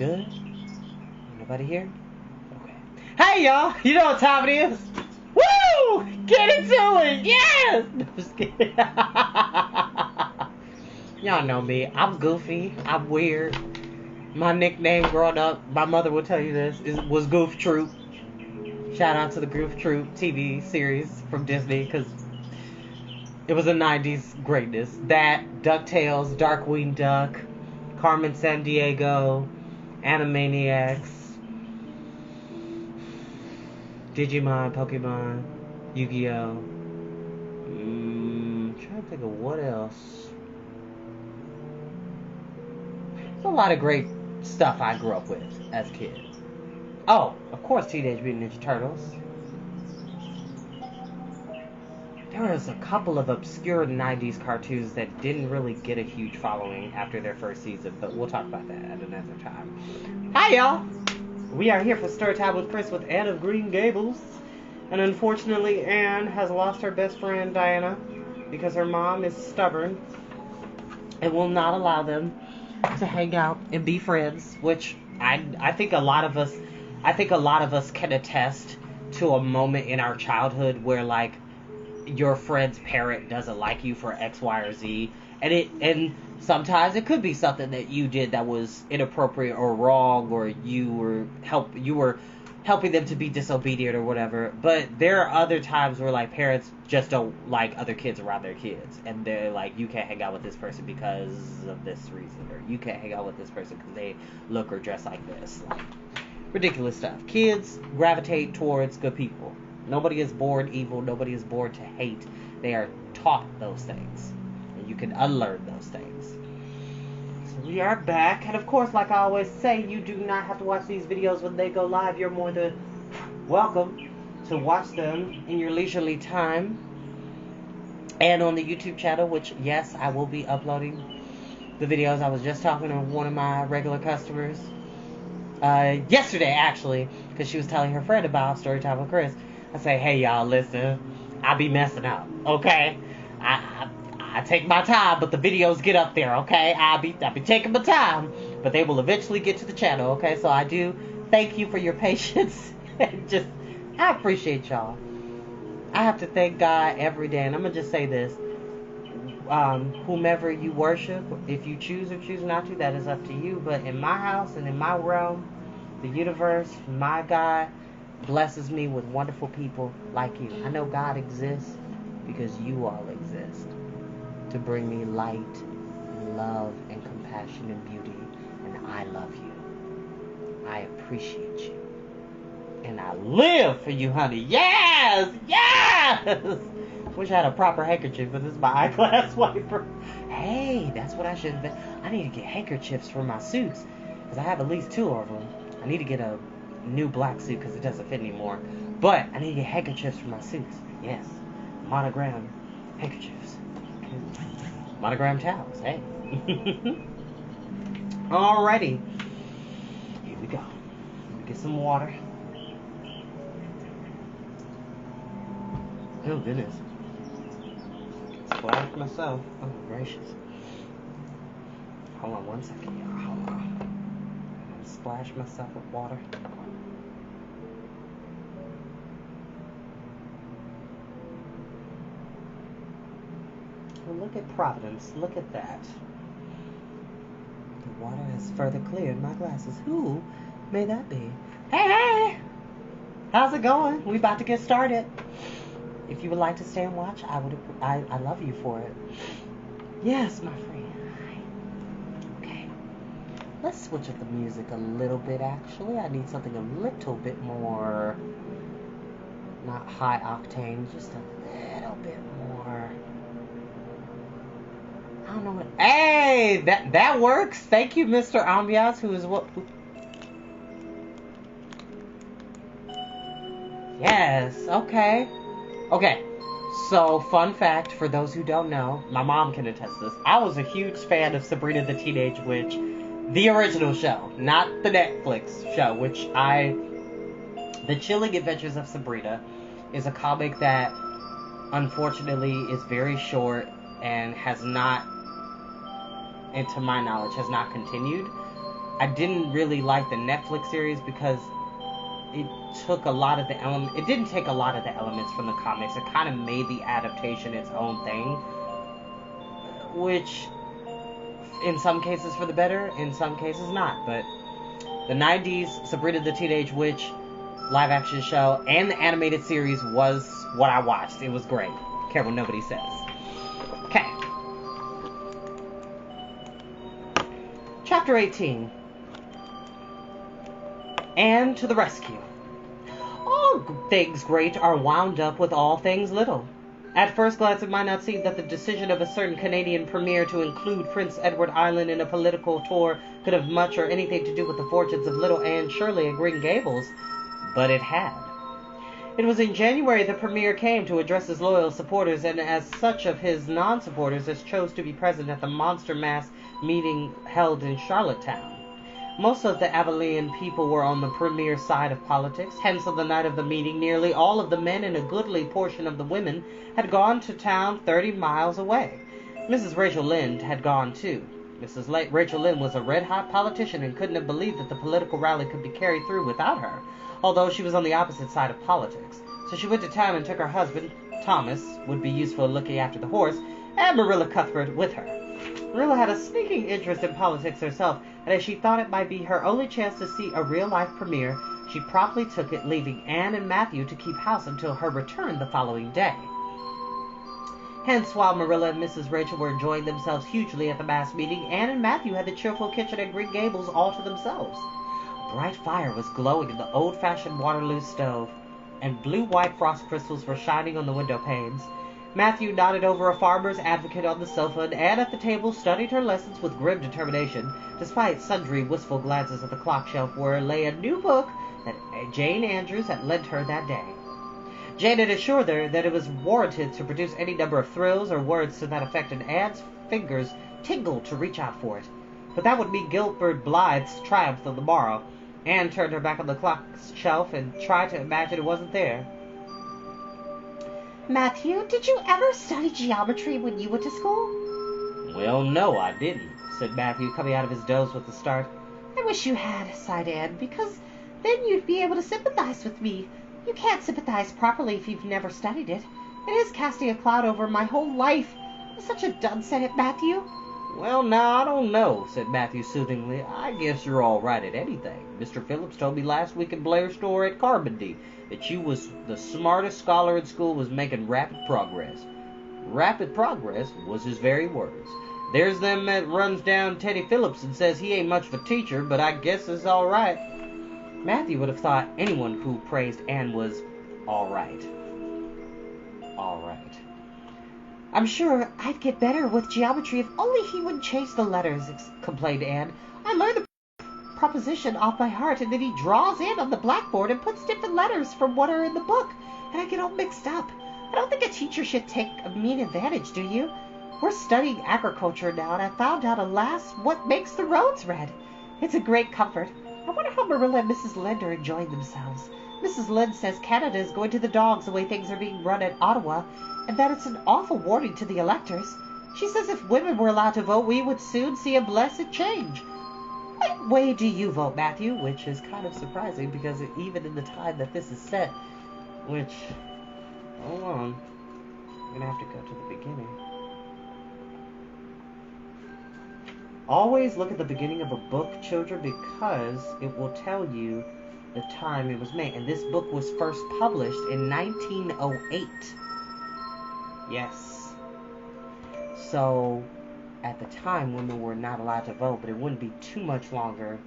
good? Ain't nobody here? Okay. Hey, y'all! You know what time it is? Woo! Get into it! Yes! No, just kidding. Y'all know me. I'm goofy. I'm weird. My nickname growing up, my mother will tell you this, was Goof Troop. Shout out to the Goof Troop TV series from Disney, because it was a 90s greatness. That, DuckTales, Darkwing Duck, Carmen Sandiego, Animaniacs, Digimon, Pokemon, Yu-Gi-Oh! Trying to think of what else. There's a lot of great stuff I grew up with as a kid. Oh, of course, Teenage Mutant Ninja Turtles. There was a couple of obscure 90s cartoons that didn't really get a huge following after their first season, but we'll talk about that at another time. Hi, y'all! We are here for Storytime with Chris with Anne of Green Gables. And unfortunately, Anne has lost her best friend, Diana, because her mom is stubborn and will not allow them to hang out and be friends, which I think a lot of us can attest to a moment in our childhood where, like, your friend's parent doesn't like you for X, Y, or Z, and sometimes it could be something that you did that was inappropriate or wrong, or you were helping them to be disobedient or whatever. But there are other times where, like, parents just don't like other kids around their kids, and they're like, you can't hang out with this person because of this reason, or you can't hang out with this person because they look or dress like this. Like, ridiculous stuff. Kids gravitate towards good people. Nobody is born evil. Nobody is born to hate. They are taught those things. And you can unlearn those things. So we are back. And of course, like I always say, you do not have to watch these videos when they go live. You're more than welcome to watch them in your leisurely time. And on the YouTube channel, which, yes, I will be uploading the videos. I was just talking to one of my regular customers yesterday, actually, because she was telling her friend about Storytime with Chris. I say, hey, y'all, listen, I be messing up, okay? I take my time, but the videos get up there, okay? I be taking my time, but they will eventually get to the channel, okay? So I do thank you for your patience, and I appreciate y'all. I have to thank God every day, and I'm going to just say this. Whomever you worship, if you choose or choose not to, that is up to you, but in my house and in my realm, the universe, my God, blesses me with wonderful people like you. I know God exists because you all exist to bring me light and love and compassion and beauty, and I love you. I appreciate you. And I live for you, honey. Yes! Yes! Wish I had a proper handkerchief, but this is my eyeglass wiper. Hey, that's what I should have been. I need to get handkerchiefs for my suits, because I have at least 2 of them. I need to get a new black suit because it doesn't fit anymore. But I need to get handkerchiefs for my suits. Yes. Monogram handkerchiefs. Monogram towels. Hey. Alrighty. Here we go. Let me get some water. Oh, goodness. Splash myself. Oh, gracious. Hold on one second, y'all. Hold on. Splash myself with water. Well, look at Providence. Look at that. The water has further cleared my glasses. Who may that be? Hey! How's it going? We about to get started. If you would like to stay and watch, I love you for it. Yes, my friend. Okay. Let's switch up the music a little bit, actually. I need something a little bit more, not high octane, just a little bit more. I don't know what. Hey, that works. Thank you, Mr. Ambiance, who is what. Yes. Okay. Okay. So, fun fact for those who don't know, my mom can attest this. I was a huge fan of Sabrina the Teenage Witch, the original show, not the Netflix show, The Chilling Adventures of Sabrina is a comic that, unfortunately, is very short and has not, and to my knowledge, has not continued. I didn't really like the Netflix series because it took a lot of the it didn't take a lot of the elements from the comics. It kind of made the adaptation its own thing, which in some cases for the better, in some cases not. But the 90s Sabrina the Teenage Witch live action show and the animated series was what I watched. It was great. Care what nobody says. Okay. Chapter 18. Anne to the rescue. All things great are wound up with all things little. At first glance, it might not seem that the decision of a certain Canadian premier to include Prince Edward Island in a political tour could have much or anything to do with the fortunes of little Anne Shirley at Green Gables, but it had. It was in January the premier came to address his loyal supporters, and as such of his non-supporters as chose to be present at the monster mass meeting held in Charlottetown. Most of the Avalian people were on the premier side of politics, hence on the night of the meeting nearly all of the men and a goodly portion of the women had gone to town 30 miles away. Mrs. Rachel Lynde had gone too. Mrs. Rachel Lynde was a red-hot politician and couldn't have believed that the political rally could be carried through without her, although she was on the opposite side of politics. So she went to town and took her husband, Thomas, would be useful looking after the horse, and Marilla Cuthbert with her. Marilla had a sneaking interest in politics herself, and as she thought it might be her only chance to see a real-life premiere, she promptly took it, leaving Anne and Matthew to keep house until her return the following day. Hence, while Marilla and Mrs. Rachel were enjoying themselves hugely at the mass meeting, Anne and Matthew had the cheerful kitchen at Green Gables all to themselves. A bright fire was glowing in the old-fashioned Waterloo stove, and blue-white frost crystals were shining on the window panes. Matthew nodded over a farmer's advocate on the sofa, and Anne at the table studied her lessons with grim determination, despite sundry wistful glances at the clock shelf where lay a new book that Jane Andrews had lent her that day. Jane had assured her that it was warranted to produce any number of thrills or words to that effect, and Anne's fingers tingled to reach out for it. But that would be Gilbert Blythe's triumph of the morrow. Anne turned her back on the clock shelf and tried to imagine it wasn't there. Matthew, did you ever study geometry when you went to school? Well, no, I didn't, said Matthew, coming out of his doze with a start. I wish you had, sighed Anne, because then you'd be able to sympathize with me. You can't sympathize properly if you've never studied it. It is casting a cloud over my whole life. I'm such a dunce at it, Matthew. Well, now, I don't know, said Matthew soothingly. I guess you're all right at anything. Mr. Phillips told me last week in Blair's store at Carmody that you was the smartest scholar in school, was making rapid progress. Rapid progress was his very words. There's them that runs down Teddy Phillips and says he ain't much of a teacher, but I guess it's all right. Matthew would have thought anyone who praised Anne was all right. All right. I'm sure I'd get better with geometry if only he wouldn't change the letters, complained Anne. I learned the proposition off by heart, and then he draws in on the blackboard and puts different letters from what are in the book, and I get all mixed up. I don't think a teacher should take a mean advantage, do you? We're studying agriculture now, and I found out, alas, what makes the roads red. It's a great comfort. I wonder how Marilla and Mrs. Lynde are enjoying themselves. Mrs. Lynde says Canada is going to the dogs the way things are being run at Ottawa, and that it's an awful warning to the electors. She says if women were allowed to vote, we would soon see a blessed change. What way do you vote, Matthew? Which is kind of surprising, because even in the time that this is set, which, hold on, I'm going to have to go to the beginning. Always look at the beginning of a book, children, because it will tell you the time it was made. And this book was first published in 1908. Yes. So, at the time, women were not allowed to vote, but it wouldn't be too much longer,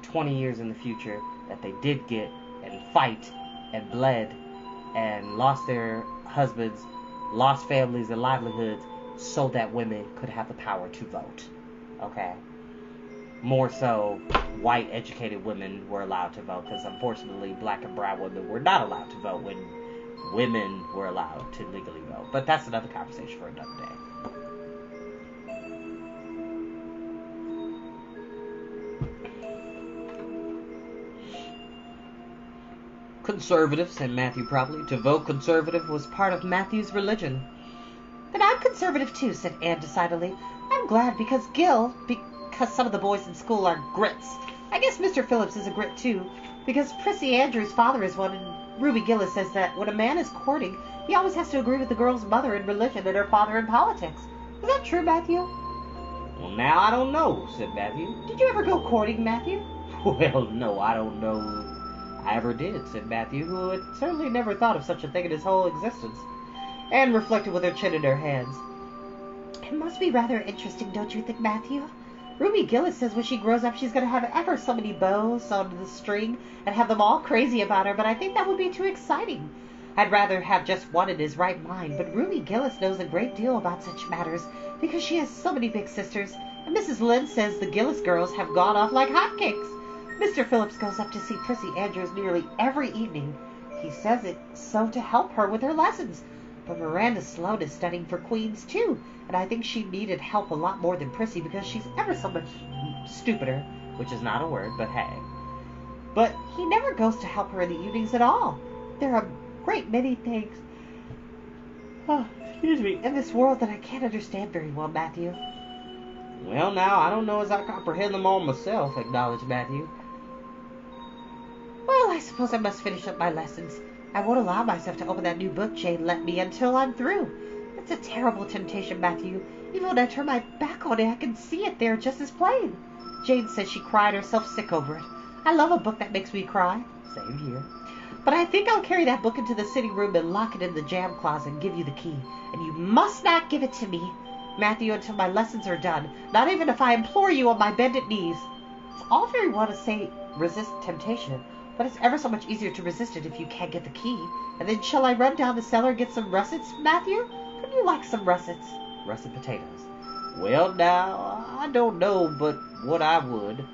20 years in the future, that they did get and fight and bled and lost their husbands, lost families and livelihoods, so that women could have the power to vote. Okay? More so, white educated women were allowed to vote, because unfortunately black and brown women were not allowed to vote when women were allowed to legally vote. But that's another conversation for another day. Conservative, said Matthew proudly. To vote conservative was part of Matthew's religion. Then I'm conservative too, said Anne decidedly. I'm glad because because some of the boys in school are grits. I guess Mr. Phillips is a grit too, because Prissy Andrews' father is one, and Ruby Gillis says that when a man is courting, he always has to agree with the girl's mother in religion and her father in politics. Is that true, Matthew? Well, now I don't know, said Matthew. Did you ever go courting, Matthew? Well, no, I don't know I ever did, said Matthew, who had certainly never thought of such a thing in his whole existence. Anne reflected with her chin in her hands. It must be rather interesting, don't you think, Matthew? Ruby Gillis says when she grows up she's going to have ever so many bows on the string and have them all crazy about her, but I think that would be too exciting. I'd rather have just one in his right mind, but Ruby Gillis knows a great deal about such matters because she has so many big sisters, and Mrs. Lynde says the Gillis girls have gone off like hotcakes. Mr. Phillips goes up to see Prissy Andrews nearly every evening. He says it so to help her with her lessons. But Miranda Sloane is studying for Queen's too, and I think she needed help a lot more than Prissy because she's ever so much stupider, which is not a word, but hey. But he never goes to help her in the evenings at all. There are a great many things in this world that I can't understand very well, Matthew. Well, now, I don't know as I comprehend them all myself, acknowledged Matthew. Well, I suppose I must finish up my lessons. I won't allow myself to open that new book Jane lent me until I'm through. It's a terrible temptation, Matthew. Even when I turn my back on it, I can see it there just as plain. Jane says she cried herself sick over it. I love a book that makes me cry. Same here. But I think I'll carry that book into the sitting room and lock it in the jam closet and give you the key. And you must not give it to me, Matthew, until my lessons are done. Not even if I implore you on my bended knees. It's all very well to say resist temptation, but it's ever so much easier to resist it if you can't get the key. And then shall I run down the cellar and get some russets, Matthew? Wouldn't you like some russets? Russet potatoes. Well, now, I don't know but what I would,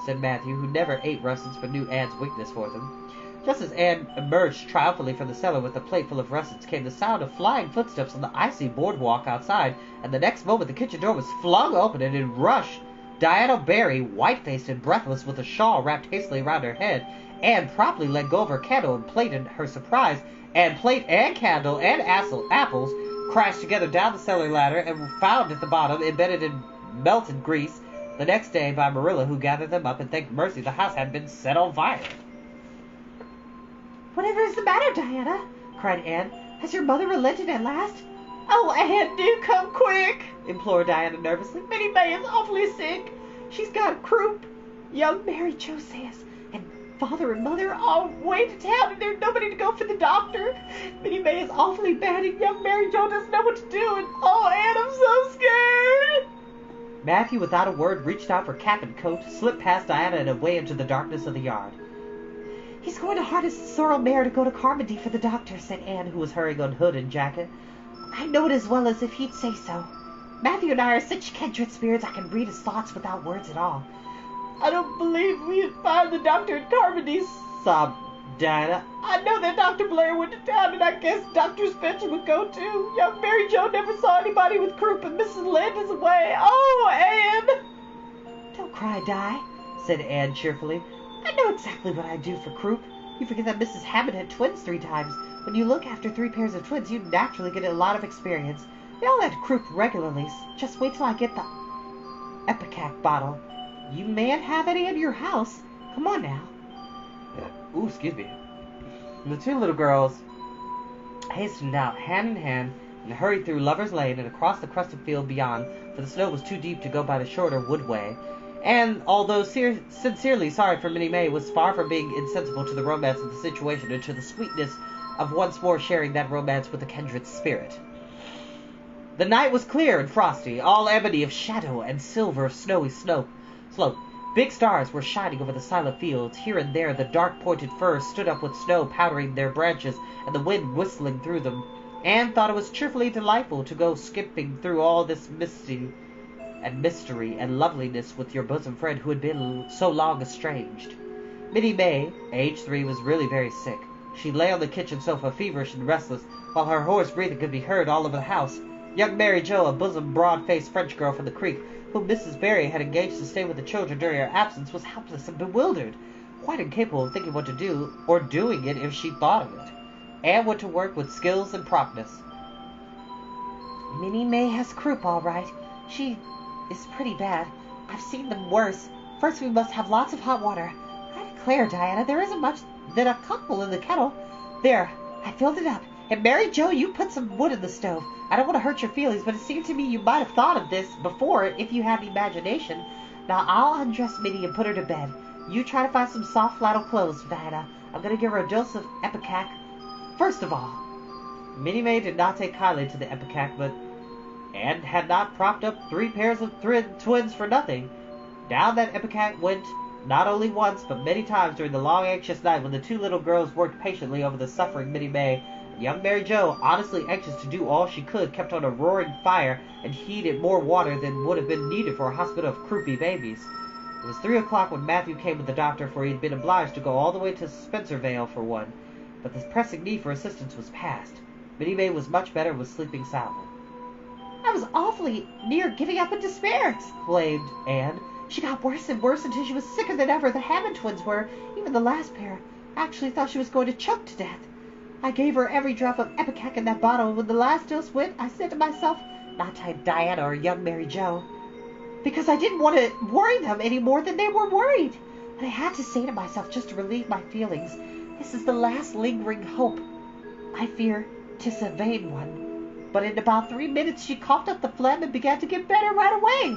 said Matthew, who never ate russets but knew Anne's weakness for them. Just as Anne emerged triumphantly from the cellar with a plate full of russets came the sound of flying footsteps on the icy boardwalk outside, and the next moment the kitchen door was flung open and in rushed Diana Barry, white-faced and breathless, with a shawl wrapped hastily around her head. Anne promptly let go of her candle and plate in her surprise, and plate and candle and apples crashed together down the cellar ladder and were found at the bottom, embedded in melted grease, the next day by Marilla, who gathered them up and thanked mercy the house had been set on fire. Whatever is the matter, Diana? Cried Anne. Has your mother relented at last? Oh, Anne, do come quick, implored Diana nervously. Minnie May is awfully sick. She's got croup. Young Mary Jo says, and father and mother are all way to town, and there's nobody to go for the doctor. Minnie May is awfully bad, and young Mary Jo doesn't know what to do, and oh, Anne, I'm so scared. Matthew, without a word, reached out for cap and coat, slipped past Diana and away into the darkness of the yard. He's going to harness the sorrel mare to go to Carmody for the doctor, said Anne, who was hurrying on hood and jacket. I know it as well as if he'd say so. Matthew and I are such kindred spirits I can read his thoughts without words at all. I don't believe we'd find the doctor at Carmody, sobbed Diana. I know that Dr. Blair went to town, and I guess Dr. Spencer would go too. Young Mary Jo never saw anybody with croup, and Mrs. Lynde is away. Oh, Anne! Don't cry, Di, said Anne cheerfully. I know exactly what I'd do for croup. You forget that Mrs. Hammond had twins 3 times. When you look after 3 pairs of twins, you naturally get a lot of experience. They all had croup regularly. Just wait till I get the Ipecac bottle. You mayn't have any in your house. Come on now. Ooh, excuse me. The 2 little girls hastened out hand in hand and hurried through Lover's Lane and across the crusted field beyond, for the snow was too deep to go by the shorter woodway. And, although sincerely sorry for Minnie May, was far from being insensible to the romance of the situation and to the sweetness of once more sharing that romance with a kindred spirit. The night was clear and frosty, all ebony of shadow and silver of snowy slope. Big stars were shining over the silent fields. Here and there the dark-pointed firs stood up with snow powdering their branches and the wind whistling through them. Anne thought it was cheerfully delightful to go skipping through all this mystery and loveliness with your bosom friend who had been so long estranged. Minnie May, age 3, was really very sick. She lay on the kitchen sofa, feverish and restless, while her hoarse breathing could be heard all over the house. Young Mary Jo, a bosom, broad-faced French girl from the creek, whom Mrs. Barry had engaged to stay with the children during her absence, was helpless and bewildered, quite incapable of thinking what to do, or doing it if she thought of it. Anne went to work with skills and promptness. Minnie May has croup, all right. She is pretty bad. I've seen them worse. First, we must have lots of hot water. I declare, Diana, there isn't much than a cupful in the kettle. There, I filled it up. And Mary Jo, you put some wood in the stove. I don't want to hurt your feelings, but it seemed to me you might have thought of this before if you had the imagination. Now, I'll undress Minnie and put her to bed. You try to find some soft flannel clothes, Diana. I'm going to give her a dose of ipecac. First of all, Minnie May did not take kindly to the ipecac, but Anne had not propped up 3 pairs of twins for nothing. Down that ipecac went, not only once, but many times during the long, anxious night when the 2 little girls worked patiently over the suffering Minnie May. Young Mary Jo, honestly anxious to do all she could, kept on a roaring fire and heated more water than would have been needed for a hospital of croupy babies. It was 3 o'clock when Matthew came with the doctor, for he had been obliged to go all the way to Spencervale for one. But the pressing need for assistance was past. Minnie May was much better and was sleeping soundly. I was awfully near giving up in despair, exclaimed Anne. She got worse and worse until she was sicker than ever. The Hammond twins were, even the last pair. I actually thought she was going to choke to death. I gave her every drop of ipecac in that bottle, and when the last dose went, I said to myself, not to Diana or young Mary Jo, because I didn't want to worry them any more than they were worried. But I had to say to myself, just to relieve my feelings, this is the last lingering hope. I fear 'tis a vain one. But in about 3 minutes she coughed up the phlegm and began to get better right away.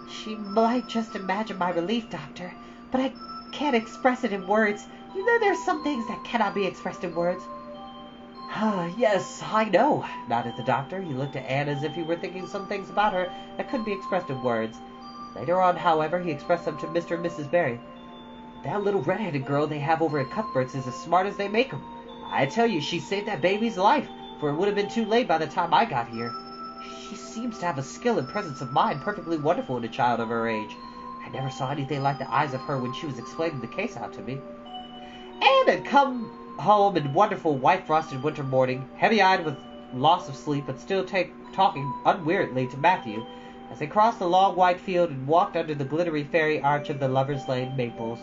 She might just imagine my relief, Doctor, but I can't express it in words. You know there's some things that cannot be expressed in words. Yes, I know, nodded the doctor. He looked at Anne as if he were thinking some things about her that couldn't be expressed in words. Later on, however, he expressed them to Mr. and Mrs. Barry. That little red-headed girl they have over at Cuthbert's is as smart as they make 'em. I tell you, she saved that baby's life, for it would have been too late by the time I got here. She seems to have a skill and presence of mind perfectly wonderful in a child of her age. I never saw anything like the eyes of her when she was explaining the case out to me. Anne had come home in wonderful white frosted winter morning, heavy-eyed with loss of sleep, but still talking unweariedly to Matthew, as they crossed the long white field and walked under the glittery fairy arch of the Lover's Lane maples.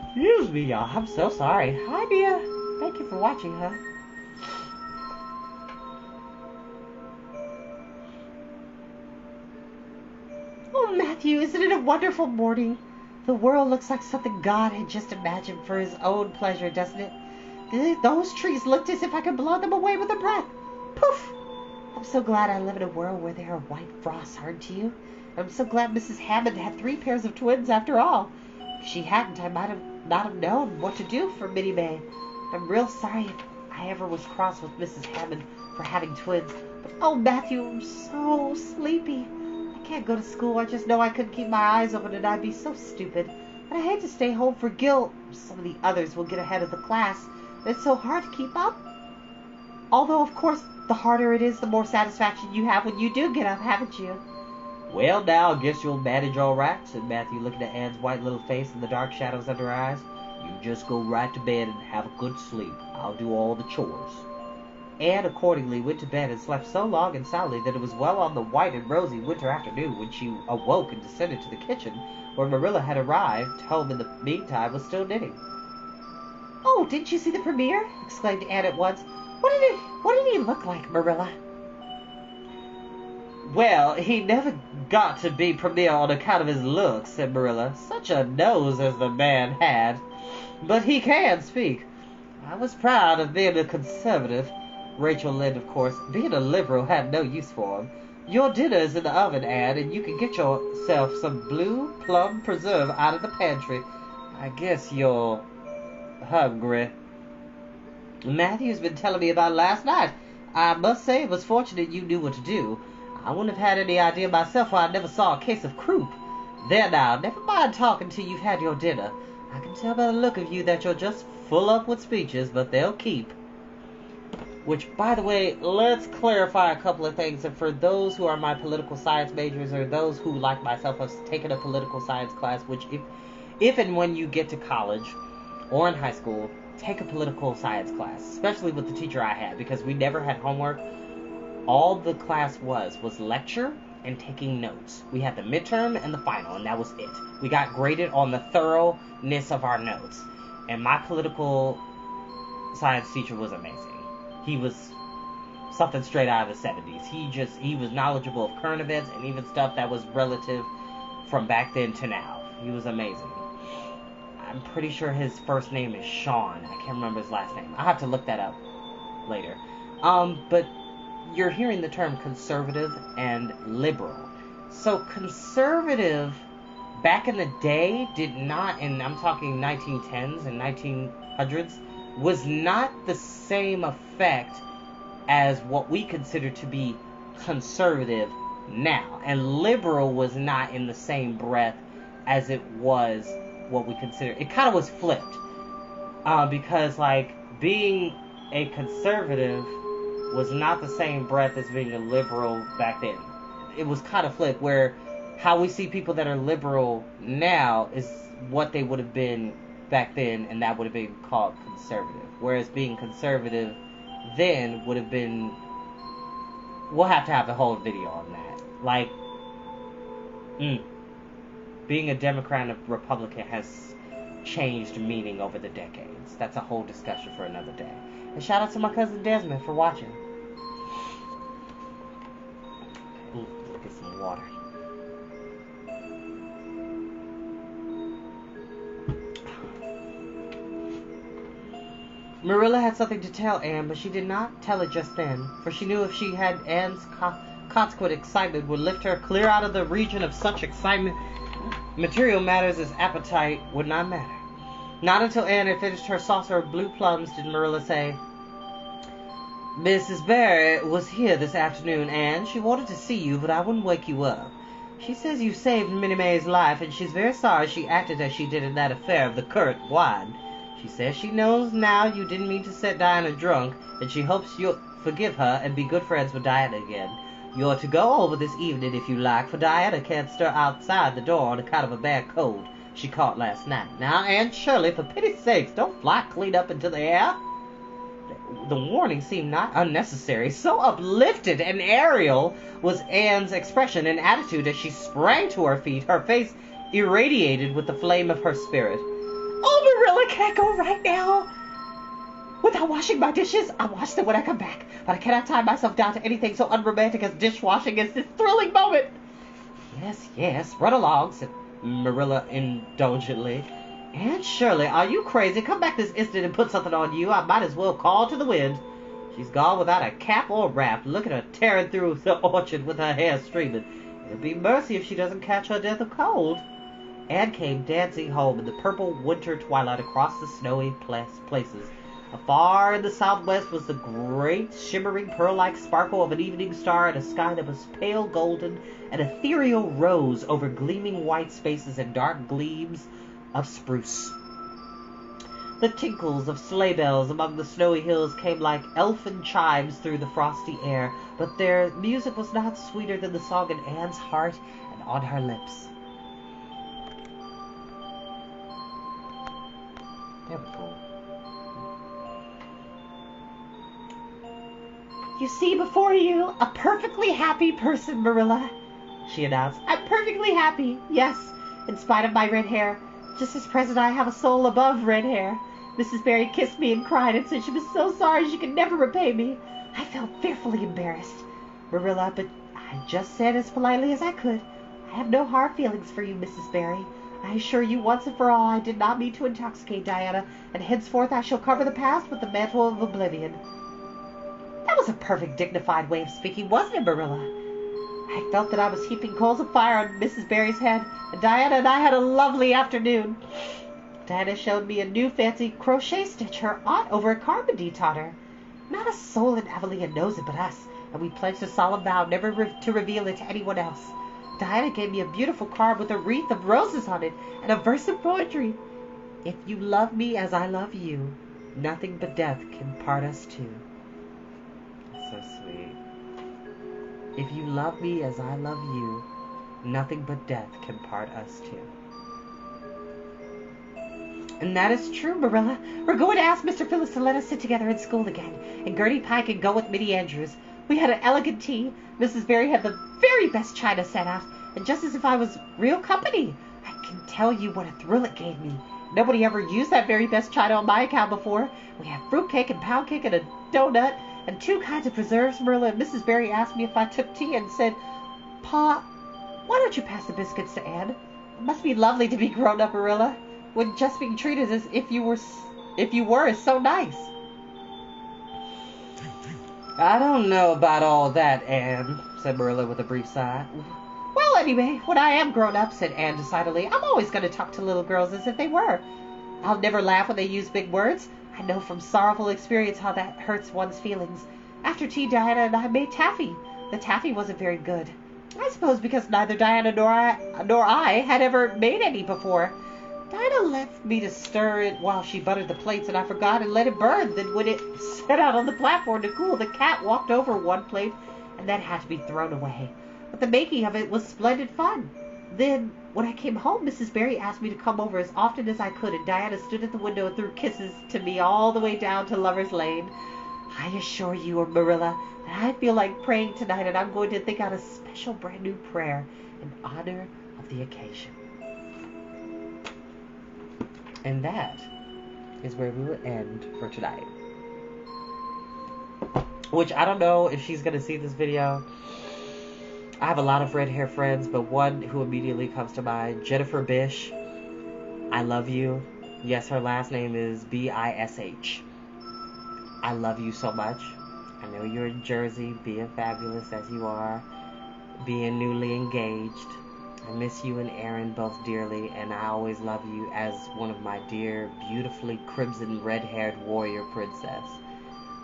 Excuse me, y'all. I'm so sorry. Hi, dear. Thank you for watching, huh? Oh, Matthew, isn't it a wonderful morning? The world looks like something God had just imagined for his own pleasure, doesn't it? Those trees looked as if I could blow them away with a breath. Poof! I'm so glad I live in a world where there are white frosts, aren't you? I'm so glad Mrs. Hammond had 3 pairs of twins after all. If she hadn't, I might have not have known what to do for Minnie May. I'm real sorry if I ever was cross with Mrs. Hammond for having twins. But, oh, Matthew, I'm so sleepy. I can't go to school. I just know I couldn't keep my eyes open and I'd be so stupid. And I hate to stay home for Gil. Some of the others will get ahead of the class. And it's so hard to keep up. Although, of course, the harder it is, the more satisfaction you have when you do get up, haven't you? Well, now, I guess you'll manage all right, said Matthew, looking at Anne's white little face and the dark shadows under her eyes. You just go right to bed and have a good sleep. I'll do all the chores. Anne accordingly went to bed and slept so long and soundly that it was well on the white and rosy winter afternoon when she awoke and descended to the kitchen, where Marilla had arrived home in the meantime was still knitting. Oh, didn't you see the premiere? Exclaimed Anne at once. What did he look like, Marilla? Well, he never got to be premier on account of his looks, said Marilla. Such a nose as the man had. But he can speak. I was proud of being a conservative. Rachel Lynde, of course, being a liberal, had no use for him. Your dinner's in the oven, Anne, and you can get yourself some blue plum preserve out of the pantry. I guess you're hungry. Matthew's been telling me about it last night. I must say it was fortunate you knew what to do. I wouldn't have had any idea myself, for I never saw a case of croup. There now, never mind talking till you've had your dinner. I can tell by the look of you that you're just full up with speeches, but they'll keep. Which, by the way, let's clarify a couple of things. And for those who are my political science majors, or those who, like myself, have taken a political science class, which if and when you get to college or in high school, take a political science class, especially with the teacher I had, because we never had homework. All the class was lecture and taking notes. We had the midterm and the final, and that was it. We got graded on the thoroughness of our notes. And my political science teacher was amazing. something straight out of the 70s. He was knowledgeable of current events and even stuff that was relative from back then to now. He was amazing. I'm pretty sure his first name is Sean. I can't remember his last name. I'll have to look that up later. But you're hearing the term conservative and liberal. So conservative back in the day did not, and I'm talking 1910s and 1900s, was not the same effect as what we consider to be conservative now. And liberal was not in the same breath as it was what we consider. It kind of was flipped. Because, like, being a conservative was not the same breath as being a liberal back then. It was kind of flipped, where how we see people that are liberal now is what they would have been back then, and that would have been called conservative. Whereas being conservative then would have been... We'll have to have a whole video on that. Like, being a Democrat and a Republican has changed meaning over the decades. That's a whole discussion for another day. And shout out to my cousin Desmond for watching. Ooh, let's get some water. Marilla had something to tell Anne, but she did not tell it just then, for she knew if she had, Anne's consequent excitement would lift her clear out of the region of such excitement. Material matters as appetite would not matter. Not until Anne had finished her saucer of blue plums did Marilla say, Mrs. Barry was here this afternoon, Anne. She wanted to see you, but I wouldn't wake you up. She says you saved Minnie Mae's life, and she's very sorry she acted as she did in that affair of the currant wine. She says she knows now you didn't mean to set Diana drunk, and she hopes you'll forgive her and be good friends with Diana again. You're to go over this evening if you like, for Diana can't stir outside the door on account of a bad cold she caught last night. Now, Aunt Shirley, for pity's sakes, don't fly clean up into the air. The warning seemed not unnecessary. So uplifted and aerial was Anne's expression and attitude as she sprang to her feet, her face irradiated with the flame of her spirit. Oh, Marilla, can I go right now? Without washing my dishes? I'll wash them when I come back. But I cannot tie myself down to anything so unromantic as dishwashing in this thrilling moment. Yes, yes, run along, said Marilla indulgently. Aunt Shirley, are you crazy? Come back this instant and put something on you. I might as well call to the wind. She's gone without a cap or wrap. Look at her tearing through the orchard with her hair streaming. It'll be mercy if she doesn't catch her death of cold. Anne came dancing home in the purple winter twilight across the snowy places. Afar in the southwest was the great shimmering pearl-like sparkle of an evening star in a sky that was pale golden and ethereal rose over gleaming white spaces and dark gleams of spruce. The tinkles of sleigh bells among the snowy hills came like elfin chimes through the frosty air, but their music was not sweeter than the song in Anne's heart and on her lips. There we go. You see before you a perfectly happy person, Marilla, she announced. I'm perfectly happy, yes, in spite of my red hair. Just as present I have a soul above red hair. Mrs. Barry kissed me and cried and said she was so sorry she could never repay me. I felt fearfully embarrassed, Marilla, but I just said as politely as I could, I have no hard feelings for you, Mrs. Barry. I assure you once and for all I did not mean to intoxicate Diana, and henceforth I shall cover the past with the mantle of oblivion. That was a perfect dignified way of speaking, wasn't it, Marilla? I felt that I was heaping coals of fire on Mrs. Barry's head, and Diana and I had a lovely afternoon. Diana showed me a new fancy crochet stitch her aunt over at Carmody taught her. Not a soul in Avonlea knows it but us, and we pledged a solemn vow never to reveal it to anyone else. Diana gave me a beautiful card with a wreath of roses on it and a verse of poetry. If you love me as I love you, nothing but death can part us two. That's so sweet. If you love me as I love you, nothing but death can part us two. And that is true, Marilla. We're going to ask Mr. Phillips to let us sit together in school again, and Gertie Pye can go with Minnie Andrews. We had an elegant tea. Mrs. Barry had the very best china set out, and just as if I was real company. I can tell you what a thrill it gave me. Nobody ever used that very best china on my account before. We had fruitcake and pound cake and a donut, and 2 kinds of preserves, Marilla. And Mrs. Barry asked me if I took tea and said, Pa, why don't you pass the biscuits to Anne? It must be lovely to be grown up, Marilla, when just being treated as if you were is so nice. I don't know about all that, Anne, said Marilla with a brief sigh. Well, anyway, when I am grown up, said Anne decidedly, I'm always going to talk to little girls as if they were. I'll never laugh when they use big words. I know from sorrowful experience how that hurts one's feelings. After tea, Diana and I made taffy. The taffy wasn't very good. I suppose because neither Diana nor I had ever made any before. Diana left me to stir it while she buttered the plates, and I forgot and let it burn. Then when it set out on the platform to cool, the cat walked over one plate, and that had to be thrown away. But the making of it was splendid fun. Then, when I came home, Mrs. Barry asked me to come over as often as I could, and Diana stood at the window and threw kisses to me all the way down to Lover's Lane. I assure you, Marilla, that I feel like praying tonight, and I'm going to think out a special brand new prayer in honor of the occasion. And that is where we will end for tonight. Which, I don't know if she's going to see this video. I have a lot of red hair friends, but one who immediately comes to mind, Jennifer Bish. I love you. Yes, her last name is Bish. I love you so much. I know you're in Jersey, being fabulous as you are, being newly engaged. I miss you and Aaron both dearly, and I always love you as one of my dear, beautifully crimson red-haired warrior princess.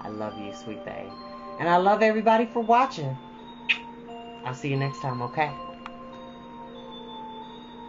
I love you, sweet thing. And I love everybody for watching. I'll see you next time, okay?